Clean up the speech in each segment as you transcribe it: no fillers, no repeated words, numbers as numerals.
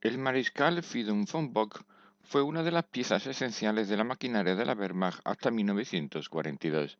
El mariscal Friedrich von Bock fue una de las piezas esenciales de la maquinaria de la Wehrmacht hasta 1942.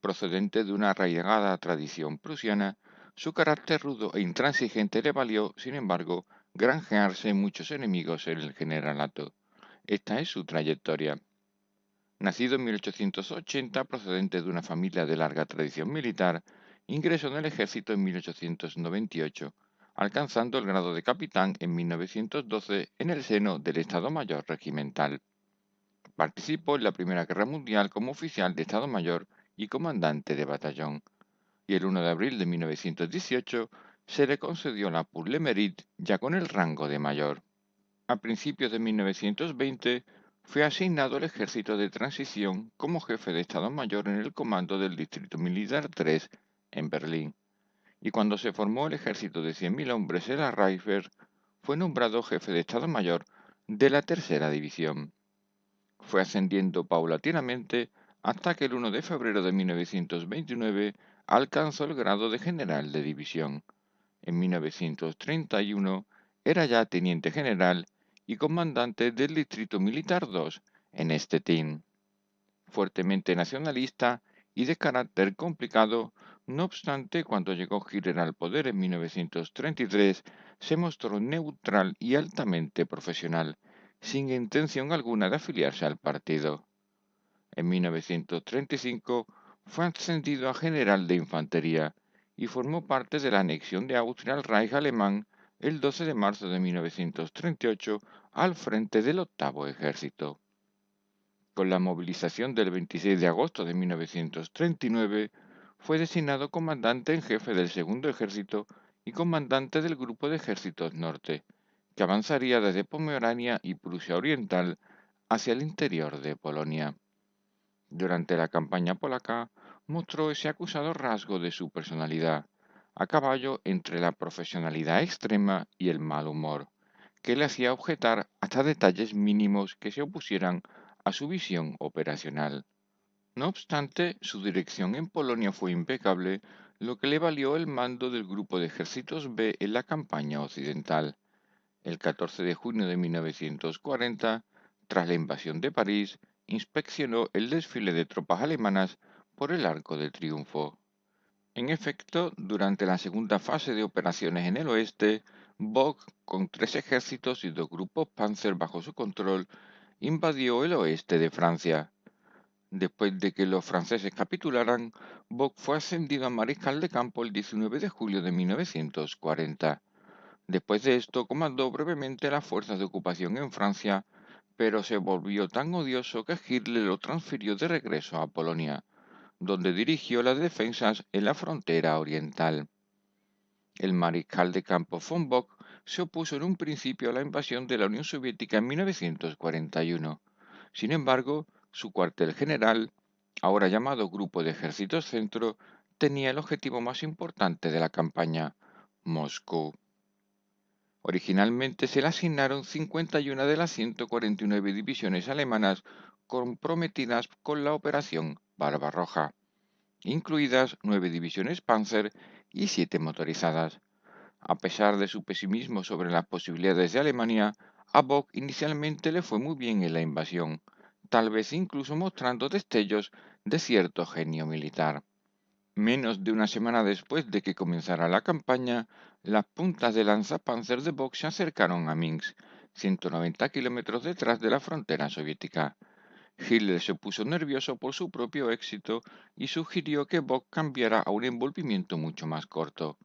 Procedente de una arraigada tradición prusiana, su carácter rudo e intransigente le valió, sin embargo, granjearse muchos enemigos en el generalato. Esta es su trayectoria. Nacido en 1880, procedente de una familia de larga tradición militar, ingresó en el ejército en 1898, alcanzando el grado de capitán en 1912 en el seno del Estado Mayor Regimental. Participó en la Primera Guerra Mundial como oficial de Estado Mayor y comandante de batallón, y el 1 de abril de 1918 se le concedió la Pour le Mérite ya con el rango de mayor. A principios de 1920 fue asignado al Ejército de Transición como jefe de Estado Mayor en el comando del Distrito Militar 3 en Berlín, y cuando se formó el ejército de 100.000 hombres en la Reichswehr, fue nombrado jefe de Estado Mayor de la Tercera División. Fue ascendiendo paulatinamente hasta que el 1 de febrero de 1929 alcanzó el grado de general de división. En 1931 era ya teniente general y comandante del Distrito Militar 2 en Stettin. Fuertemente nacionalista y de carácter complicado, no obstante, cuando llegó Hitler al poder en 1933, se mostró neutral y altamente profesional, sin intención alguna de afiliarse al partido. En 1935 fue ascendido a general de infantería y formó parte de la anexión de Austria al Reich alemán el 12 de marzo de 1938 al frente del octavo ejército. Con la movilización del 26 de agosto de 1939 fue designado comandante en jefe del segundo ejército y comandante del grupo de ejércitos norte, que avanzaría desde Pomerania y Prusia Oriental hacia el interior de Polonia. Durante la campaña polaca mostró ese acusado rasgo de su personalidad, a caballo entre la profesionalidad extrema y el mal humor, que le hacía objetar hasta detalles mínimos que se opusieran a su visión operacional. No obstante, su dirección en Polonia fue impecable, lo que le valió el mando del Grupo de Ejércitos B en la campaña occidental. El 14 de junio de 1940, tras la invasión de París, inspeccionó el desfile de tropas alemanas por el Arco de Triunfo. En efecto, durante la segunda fase de operaciones en el oeste, Bock, con 3 ejércitos y 2 grupos Panzer bajo su control, invadió el oeste de Francia. Después de que los franceses capitularan, Bock fue ascendido a mariscal de campo el 19 de julio de 1940. Después de esto, comandó brevemente las fuerzas de ocupación en Francia, pero se volvió tan odioso que Hitler lo transfirió de regreso a Polonia, donde dirigió las defensas en la frontera oriental. El mariscal de campo von Bock se opuso en un principio a la invasión de la Unión Soviética en 1941. Sin embargo, su cuartel general, ahora llamado Grupo de Ejércitos Centro, tenía el objetivo más importante de la campaña: Moscú. Originalmente se le asignaron 51 de las 149 divisiones alemanas comprometidas con la Operación Barbarroja, incluidas 9 divisiones Panzer y 7 motorizadas. A pesar de su pesimismo sobre las posibilidades de Alemania, a Bock inicialmente le fue muy bien en la invasión, tal vez incluso mostrando destellos de cierto genio militar. Menos de una semana después de que comenzara la campaña, las puntas de lanza Panzer de Bock se acercaron a Minsk, 190 kilómetros detrás de la frontera soviética. Hitler se puso nervioso por su propio éxito y sugirió que Bock cambiara a un envolvimiento mucho más corto.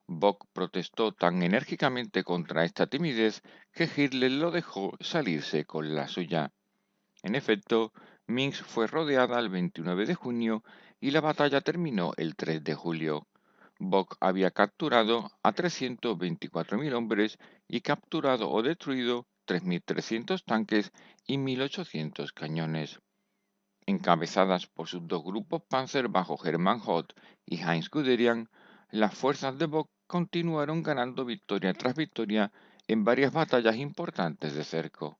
Bock protestó tan enérgicamente contra esta timidez que Hitler lo dejó salirse con la suya. En efecto, Minsk fue rodeada el 29 de junio y la batalla terminó el 3 de julio. Bock había capturado a 324.000 hombres y capturado o destruido 3.300 tanques y 1.800 cañones. Encabezadas por sus 2 grupos Panzer bajo Hermann Hoth y Heinz Guderian, las fuerzas de Bock continuaron ganando victoria tras victoria en varias batallas importantes de cerco.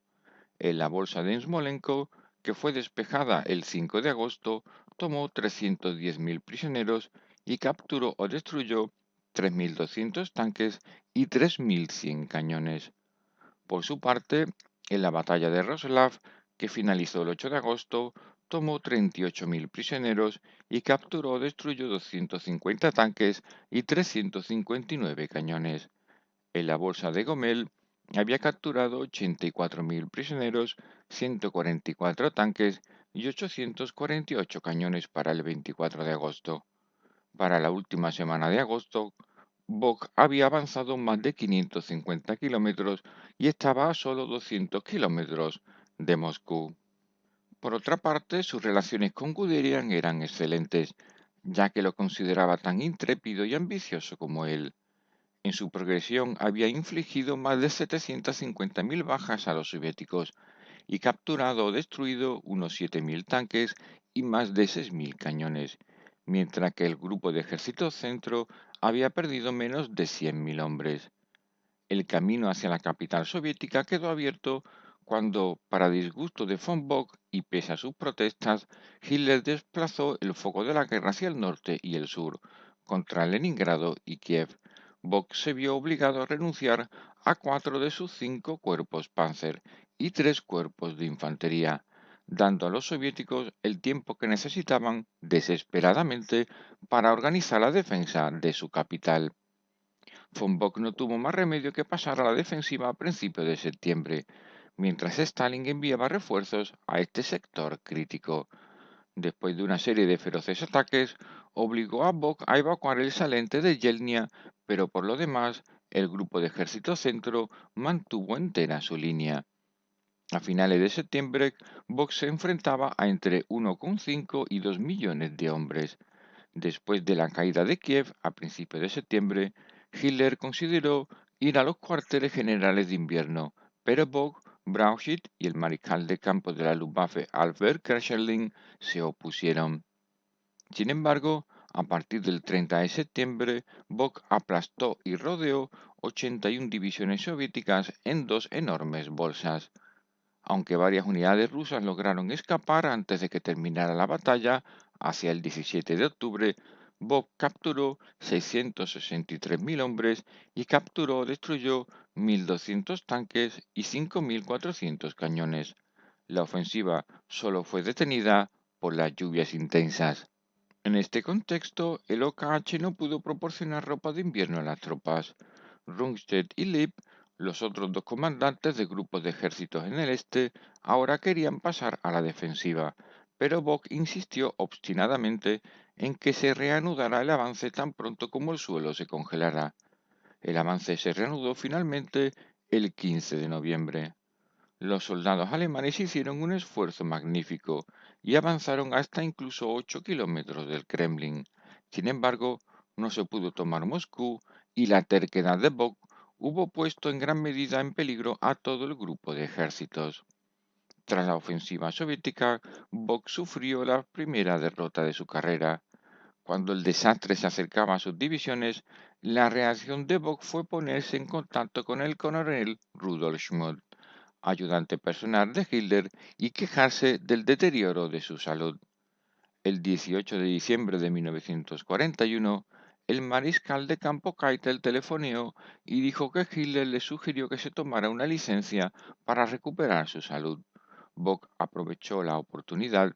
En la bolsa de Smolensk, que fue despejada el 5 de agosto, tomó 310.000 prisioneros y capturó o destruyó 3.200 tanques y 3.100 cañones. Por su parte, en la batalla de Roslav, que finalizó el 8 de agosto, tomó 38.000 prisioneros y capturó o destruyó 250 tanques y 359 cañones. En la bolsa de Gomel había capturado 84.000 prisioneros, 144 tanques y 848 cañones para el 24 de agosto. Para la última semana de agosto, Bok había avanzado más de 550 kilómetros y estaba a solo 200 kilómetros de Moscú. Por otra parte, sus relaciones con Guderian eran excelentes, ya que lo consideraba tan intrépido y ambicioso como él. En su progresión había infligido más de 750.000 bajas a los soviéticos y capturado o destruido unos 7.000 tanques y más de 6.000 cañones, mientras que el grupo de ejército centro había perdido menos de 100.000 hombres. El camino hacia la capital soviética quedó abierto cuando, para disgusto de von Bock y pese a sus protestas, Hitler desplazó el foco de la guerra hacia el norte y el sur, contra Leningrado y Kiev. Bock se vio obligado a renunciar a 4 de sus 5 cuerpos Panzer y 3 cuerpos de infantería, dando a los soviéticos el tiempo que necesitaban desesperadamente para organizar la defensa de su capital. Von Bock no tuvo más remedio que pasar a la defensiva a principios de septiembre, mientras Stalin enviaba refuerzos a este sector crítico. Después de una serie de feroces ataques, obligó a Bock a evacuar el salente de Yelnya, pero por lo demás, el grupo de ejército centro mantuvo entera su línea. A finales de septiembre, Bock se enfrentaba a entre 1,5 y 2 millones de hombres. Después de la caída de Kiev a principios de septiembre, Hitler consideró ir a los cuarteles generales de invierno, pero Bock, Brauchit y el mariscal de campo de la Luftwaffe Albert Krscherling se opusieron. Sin embargo, a partir del 30 de septiembre, Bock aplastó y rodeó 81 divisiones soviéticas en dos enormes bolsas. Aunque varias unidades rusas lograron escapar antes de que terminara la batalla, hacia el 17 de octubre, Bock capturó 663.000 hombres y capturó o destruyó 1.200 tanques y 5.400 cañones. La ofensiva solo fue detenida por las lluvias intensas. En este contexto, el OKH no pudo proporcionar ropa de invierno a las tropas. Rundstedt y Lipp, los otros dos comandantes de grupos de ejércitos en el este, ahora querían pasar a la defensiva, pero Bock insistió obstinadamente en que se reanudara el avance tan pronto como el suelo se congelara. El avance se reanudó finalmente el 15 de noviembre. Los soldados alemanes hicieron un esfuerzo magnífico y avanzaron hasta incluso 8 kilómetros del Kremlin. Sin embargo, no se pudo tomar Moscú y la terquedad de Bock hubo puesto en gran medida en peligro a todo el grupo de ejércitos. Tras la ofensiva soviética, Bock sufrió la primera derrota de su carrera. Cuando el desastre se acercaba a sus divisiones, la reacción de Bock fue ponerse en contacto con el coronel Rudolf Schmutt, ayudante personal de Hitler, y quejarse del deterioro de su salud. El 18 de diciembre de 1941, el mariscal de campo Keitel telefoneó y dijo que Hitler le sugirió que se tomara una licencia para recuperar su salud. Bock aprovechó la oportunidad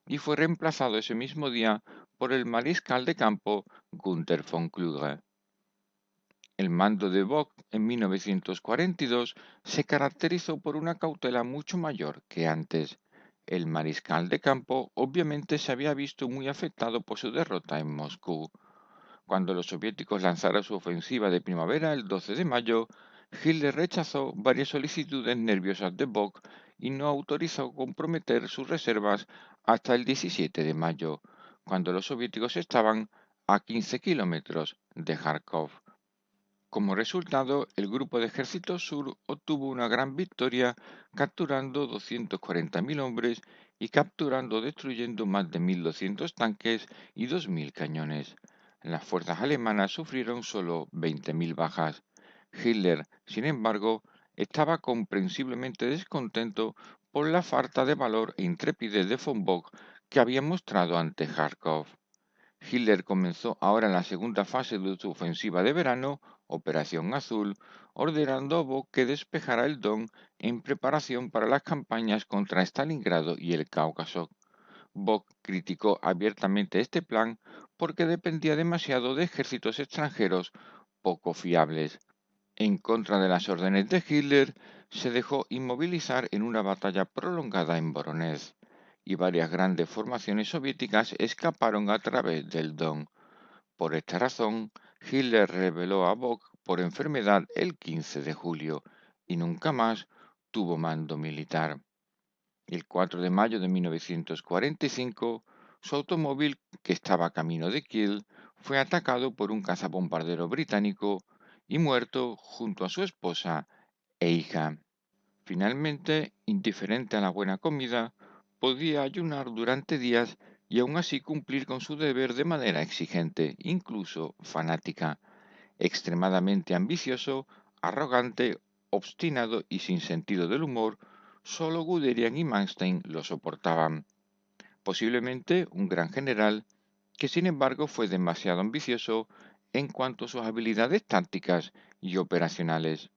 y fue reemplazado ese mismo día por el mariscal de campo Günther von Kluge. El mando de Bock en 1942 se caracterizó por una cautela mucho mayor que antes. El mariscal de campo obviamente se había visto muy afectado por su derrota en Moscú. Cuando los soviéticos lanzaron su ofensiva de primavera el 12 de mayo, Hitler rechazó varias solicitudes nerviosas de Bock y no autorizó comprometer sus reservas hasta el 17 de mayo, cuando los soviéticos estaban a 15 kilómetros de Kharkov. Como resultado, el grupo de Ejército Sur obtuvo una gran victoria, capturando 240.000 hombres y capturando o destruyendo más de 1.200 tanques y 2.000 cañones. Las fuerzas alemanas sufrieron solo 20.000 bajas. Hitler, sin embargo, estaba comprensiblemente descontento por la falta de valor e intrepidez de von Bock que había mostrado ante Kharkov. Hitler comenzó ahora la segunda fase de su ofensiva de verano, Operación Azul, ordenando a Bock que despejara el Don en preparación para las campañas contra Stalingrado y el Cáucaso. Bock criticó abiertamente este plan porque dependía demasiado de ejércitos extranjeros poco fiables. En contra de las órdenes de Hitler, se dejó inmovilizar en una batalla prolongada en Voronezh, y varias grandes formaciones soviéticas escaparon a través del Don. Por esta razón, Hitler reveló a Bock por enfermedad el 15 de julio y nunca más tuvo mando militar. El 4 de mayo de 1945, su automóvil, que estaba camino de Kiel, fue atacado por un cazabombardero británico y muerto junto a su esposa e hija. Finalmente, indiferente a la buena comida, podía ayunar durante días y aún así cumplir con su deber de manera exigente, incluso fanática, extremadamente ambicioso, arrogante, obstinado y sin sentido del humor. Solo Guderian y Manstein lo soportaban. Posiblemente un gran general que sin embargo fue demasiado ambicioso en cuanto a sus habilidades tácticas y operacionales.